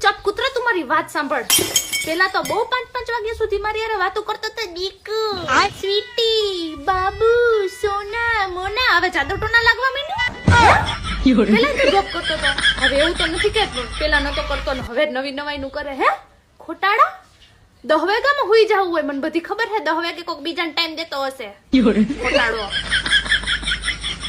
ચપ કૂતરા તું મારી વાત સાંભળ. પેલા તો બહુ 5-5 વાગ્યા સુધી મારી યાર વાતો કરતો તો દીકુ સ્વીટી બાબુ સોના મોના. હવે જાદુ ટોના લાગવા માંડ્યું. પેલા તો જોબ કરતો તો. હવે એવું તો નથી કે પેલા નતો કરતો ને હવે નવી નવાઈ નું કરે. હે ખોટાડા 10 વાગ્યામાં હુઈ જાવું હોય. મને બધી ખબર છે 10 વાગે કોક બીજાને ટાઈમ દેતો હશે. ખોટાડો.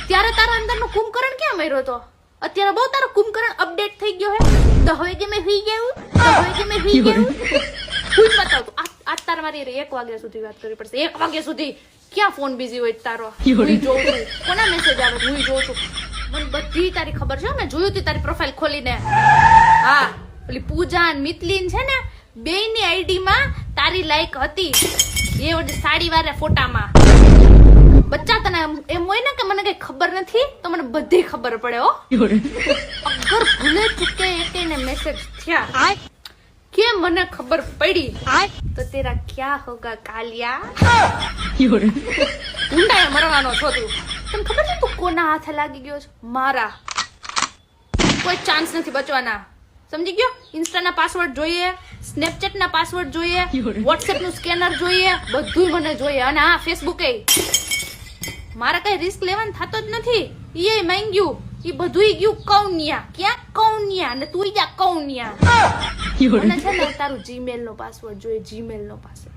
ત્યારે તારા અંદરનો કુંભકરણ ક્યાં મર્યો તો? અત્યારે બહુ તારો કુંભકરણ અપડેટ થઈ ગયો હે. 10 વાગે મેં હુઈ ગયું. 10 વાગે મેં હુઈ ગયું. હું બતાવ આજ તાર મારી 1 વાગ્યા સુધી વાત કરવી પડશે. 1 વાગ્યા સુધી ક્યાં ફોન બિઝી હોય તારો? હું જોઉં છું કોના મેસેજ આવે હું જોઉં છું. મને બધી તારી ખબર છે. મેં જોયું તી તારી પ્રોફાઇલ ખોલીને. હા ઓલી પૂજા અને મિતલીન છે ને બેયની આઈડી માં તારી લાઈક હતી. એ ઓલી સાડી વાળા ફોટામાં. બચ્ચા તને એમ હોય ને કે મને કઈ ખબર નથી તો મને બધી ખબર પડે હો. અગર ભૂલે ચૂકે એકેને મેસેજ થયા કે મને ખબર પડી તો તેરા ક્યા હોગા કાલિયા. ઊંડાએ મરવાનો છો તું. તને ખબર છે તું કોના હાથે લાગી ગયો છે? મારા. કોઈ ચાન્સ નથી બચવાના. સમજી ગયો? ઇન્સ્ટા ના પાસવર્ડ જોઈએ, સ્નેપચેટ ના પાસવર્ડ જોઈએ, વોટ્સએપ નું સ્કેનર જોઈએ, બધું મને જોઈએ. અને હા ફેસબુક એ મારા કઈ રિસ્ક લેવાનું થતો જ નથી. એ માંગ્યું એ બધું ગયું કૌન્યા. ક્યાં કૌન્યા? અને તું જા કૌન્યા. મને છે ને તારું જીમેલ નો પાસવર્ડ જોઈએ. જીમેલ નો પાસવર્ડ.